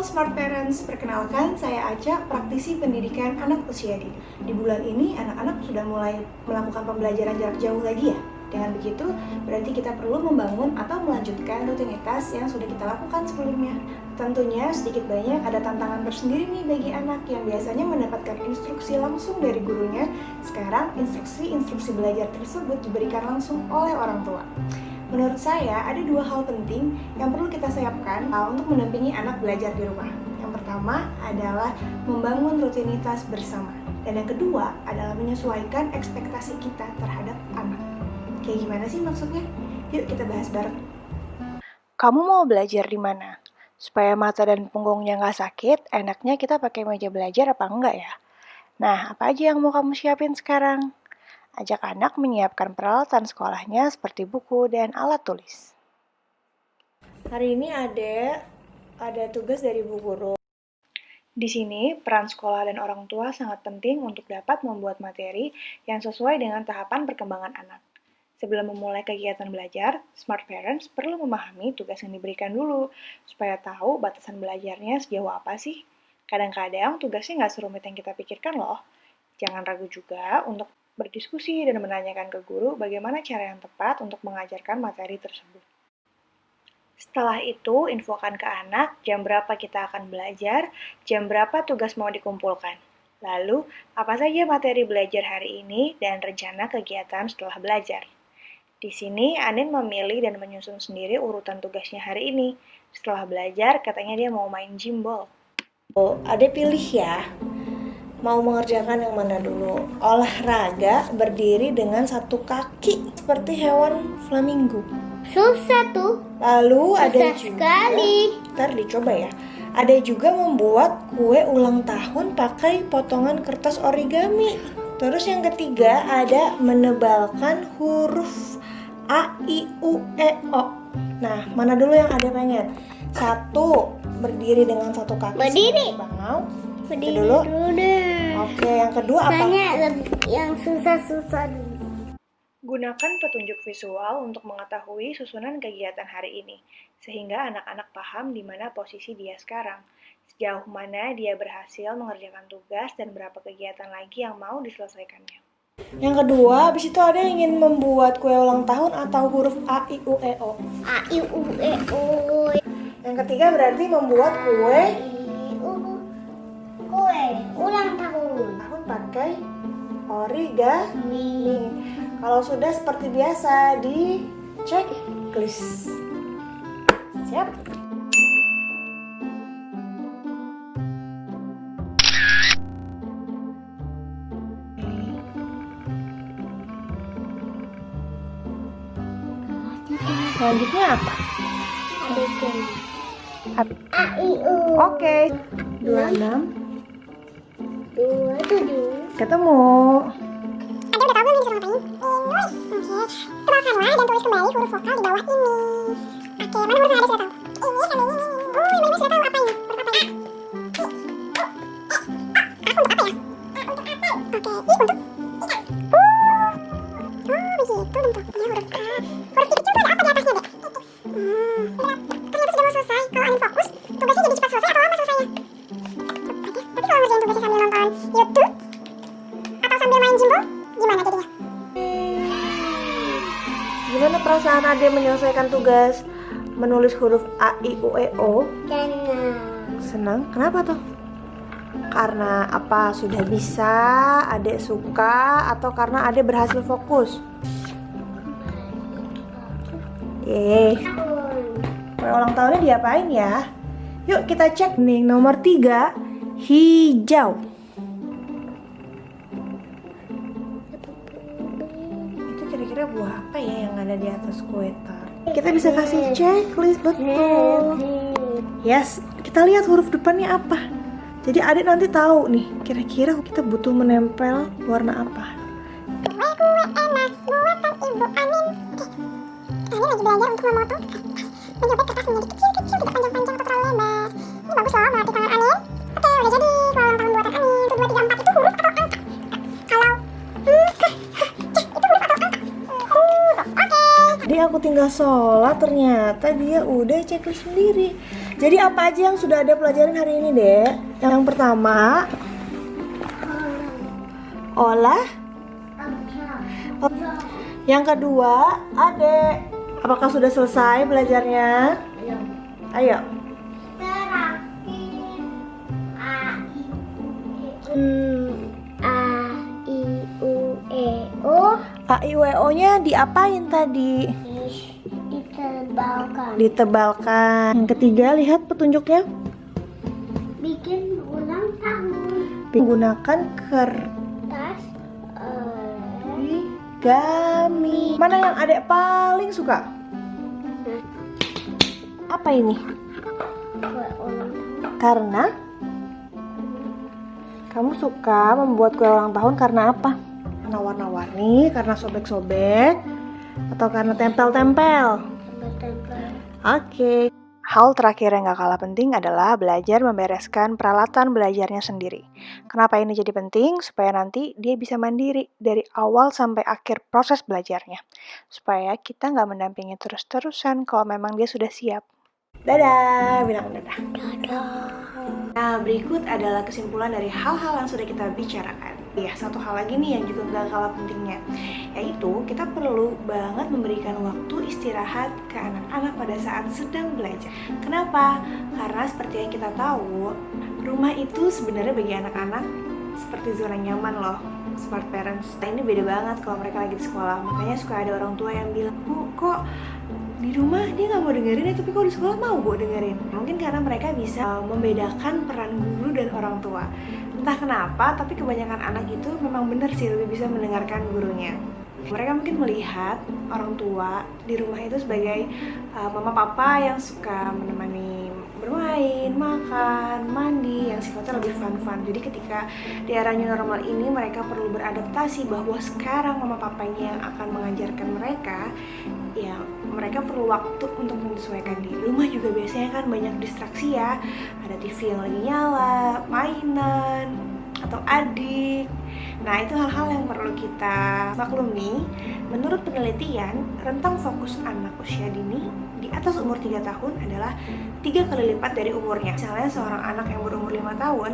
Smart Parents, perkenalkan saya Aca, praktisi pendidikan anak usia dini. Di bulan ini anak-anak sudah mulai melakukan pembelajaran jarak jauh lagi ya. Dengan begitu, berarti kita perlu membangun atau melanjutkan rutinitas yang sudah kita lakukan sebelumnya. Tentunya sedikit banyak ada tantangan tersendiri nih bagi anak yang biasanya mendapatkan instruksi langsung dari gurunya. Sekarang instruksi belajar tersebut diberikan langsung oleh orang tua. Menurut saya, ada dua hal penting yang perlu kita siapkan untuk mendampingi anak belajar di rumah. Yang pertama adalah membangun rutinitas bersama. Dan yang kedua adalah menyesuaikan ekspektasi kita terhadap anak. Kayak gimana sih maksudnya? Yuk kita bahas bareng. Kamu mau belajar di mana? Supaya mata dan punggungnya nggak sakit, enaknya kita pakai meja belajar apa enggak ya? Nah, apa aja yang mau kamu siapin sekarang? Ajak anak menyiapkan peralatan sekolahnya seperti buku dan alat tulis. Hari ini ada tugas dari Bu Guru. Di sini, peran sekolah dan orang tua sangat penting untuk dapat membuat materi yang sesuai dengan tahapan perkembangan anak. Sebelum memulai kegiatan belajar, Smart Parents perlu memahami tugas yang diberikan dulu, supaya tahu batasan belajarnya sejauh apa sih. Kadang-kadang tugasnya nggak serumit yang kita pikirkan loh. Jangan ragu juga untuk berdiskusi dan menanyakan ke guru bagaimana cara yang tepat untuk mengajarkan materi tersebut. Setelah itu, infokan ke anak jam berapa kita akan belajar, jam berapa tugas mau dikumpulkan. Lalu, apa saja materi belajar hari ini dan rencana kegiatan setelah belajar. Di sini, Anin memilih dan menyusun sendiri urutan tugasnya hari ini. Setelah belajar, katanya dia mau main gym ball. Adek pilih ya. Mau mengerjakan yang mana dulu? Olahraga berdiri dengan satu kaki seperti hewan flamingo. Susah tuh. Lalu ada Susah juga, sekali. ntar dicoba ya. Ada juga membuat kue ulang tahun pakai potongan kertas origami. Terus yang ketiga ada menebalkan huruf A, I, U, E, O. Nah, mana dulu yang ada pengen? Satu, berdiri dengan satu kaki. Berdiri. Bangau. Berdiri dulu. deh. Oke, yang kedua apa? Tanya yang susah-susah dulu. Gunakan petunjuk visual untuk mengetahui susunan kegiatan hari ini, sehingga anak-anak paham di mana posisi dia sekarang, sejauh mana dia berhasil mengerjakan tugas, dan berapa kegiatan lagi yang mau diselesaikannya. Yang kedua, habis itu ada yang ingin membuat kue ulang tahun atau huruf A, I, U, E, O. A, I, U, E, O. Yang ketiga berarti membuat kue Kue ulang tahun. pakai origami. Kalau sudah seperti biasa di checklist. Siap? Selanjutnya apa? Ada kue. A, I, U. Oke. 26. 27. Ketemu. Ada udah tahu belum ini disuruh ngapain? Nulis. Oke. Tebalkanlah dan tulis kembali huruf vokal di bawah ini. Oke, mana huruf yang ada sudah tahu? Ini sama ini. Oh, yang mana sudah tahu apa ini? Huruf apa ya? Aku untuk apa ya? Untuk apa? Oke, I untuk ikan. Oh, begitu bentuknya huruf A. Huruf I kecil itu ada apa di atasnya, Dek? Berat. Ternyata sudah mau selesai. Kalau Anin fokus, tugasnya jadi cepat selesai atau lama selesainya? Oke, tapi kalau ngerjain tugasnya sambil nonton YouTube atau sambil main gimbal, gimana jadinya? Gimana perasaan Ade menyelesaikan tugas menulis huruf A, I, U, E, O? Senang. Kenapa tuh? Karena apa? Sudah bisa, Adek suka, atau karena Adek berhasil fokus? Kue ulang tahunnya diapain ya? Yuk kita cek nih. Nomor 3, hijau. Itu kira-kira buah apa ya yang ada di atas kue tar? Kita bisa kasih checklist, betul. Yes, kita lihat huruf depannya apa. Jadi adik nanti tahu nih, kira-kira kita butuh menempel warna apa. Kue enak buatan Ibu Anin. Anin lagi belajar untuk memotong menjepit kertas menjadi kecil-kecil, tidak panjang-panjang atau terlalu lebar. Ini bagus loh melatih tangan Anin. Oke, udah jadi. Kalau ulang tahun buatan Anin, 1, 2, 3, 4 itu huruf atau angka? Kalau itu huruf atau angka? Huruf. Oke. Jadi aku tinggal sholat, ternyata dia udah checklist sendiri. Jadi apa aja yang sudah ada pelajaran hari ini, Dek? Yang pertama, olah. Yang kedua, Adek. Apakah sudah selesai belajarnya? Ayo. A, I, U, E, O-nya diapain tadi? Ditebalkan. Yang ketiga, lihat petunjuknya. Bikin ulang tahun. Menggunakan Tas origami. Mana yang Adek paling suka? Apa ini? Karena kamu suka membuat kue ulang tahun karena apa? Karena warna-warni, karena sobek-sobek, atau karena tempel-tempel? Oke. Hal terakhir yang gak kalah penting adalah belajar membereskan peralatan belajarnya sendiri. Kenapa ini jadi penting? Supaya nanti dia bisa mandiri dari awal sampai akhir proses belajarnya. Supaya kita gak mendampingi terus-terusan kalau memang dia sudah siap. Dadah, bilang dadah. Nah, berikut adalah kesimpulan dari hal-hal yang sudah kita bicarakan. Ya, satu hal lagi nih yang juga gak kalah pentingnya, yaitu kita perlu banget memberikan waktu istirahat ke anak-anak pada saat sedang belajar. Kenapa? Karena seperti yang kita tahu, rumah itu sebenarnya bagi anak-anak seperti zona nyaman loh, smart parents. Nah, ini beda banget kalau mereka lagi di sekolah. Makanya suka ada orang tua yang bilang, "Bu, kok di rumah dia nggak mau dengerin ya, tapi kok di sekolah mau Bu dengerin?" Mungkin karena mereka bisa membedakan peran guru dan orang tua. Entah kenapa, tapi kebanyakan anak itu memang benar sih lebih bisa mendengarkan gurunya. Mereka mungkin melihat orang tua di rumah itu sebagai mama papa yang suka menemani bermain, makan, mandi, yang sifatnya lebih fun-fun. Jadi ketika di era new normal ini mereka perlu beradaptasi bahwa sekarang mama papanya yang akan mengajarkan mereka, ya mereka perlu waktu untuk menyesuaikan diri. Rumah juga biasanya kan banyak distraksi ya, ada TV yang lagi nyala, mainan, atau adik. Nah, itu hal-hal yang perlu kita maklumi. Menurut penelitian, rentang fokus anak usia dini di atas umur 3 tahun adalah 3 kali lipat dari umurnya. Misalnya seorang anak yang berumur 5 tahun,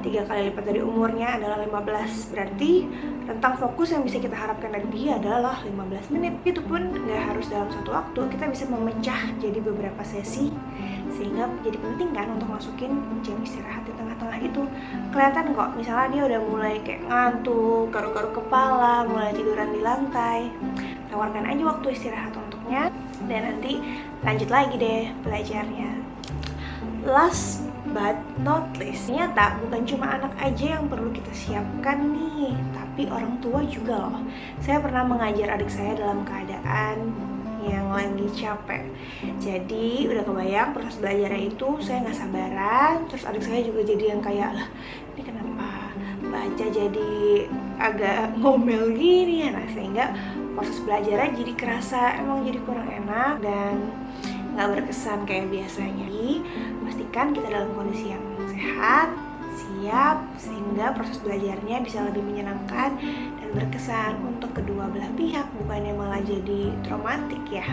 3 kali lipat dari umurnya adalah 15. Berarti rentang fokus yang bisa kita harapkan dari dia adalah 15 menit. Itu pun nggak harus dalam satu waktu, kita bisa memecah jadi beberapa sesi, sehingga jadi penting kan untuk masukin jam istirahat di tengah-tengah itu. Kelihatan kok, misalnya dia udah mulai kayak ngantuk, garuk-garuk kepala, mulai tiduran di lantai, tawarkan aja waktu istirahat untuknya, dan nanti lanjut lagi deh belajarnya. Last but not least, ternyata bukan cuma anak aja yang perlu kita siapkan nih, tapi orang tua juga loh. Saya pernah mengajar adik saya dalam keadaan yang lagi capek. Jadi udah kebayang proses belajarnya itu saya nggak sabaran. Terus adik saya juga jadi yang kayak, lah ini kenapa baca jadi agak ngomel gini ya. Nah, sehingga proses belajarnya jadi kerasa emang jadi kurang enak dan nggak berkesan kayak biasanya. Jadi pastikan kita dalam kondisi yang sehat, siap, sehingga proses belajarnya bisa lebih menyenangkan dan berkesan untuk kedua belah pihak, bukannya malah jadi traumatik ya.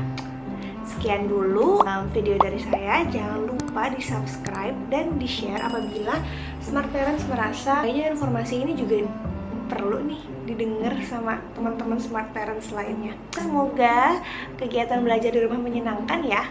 Sekian dulu video dari saya. Jangan lupa di subscribe dan di share apabila Smart Parents merasa kayaknya informasi ini juga perlu nih didengar sama teman-teman Smart Parents lainnya. Semoga kegiatan belajar di rumah menyenangkan ya.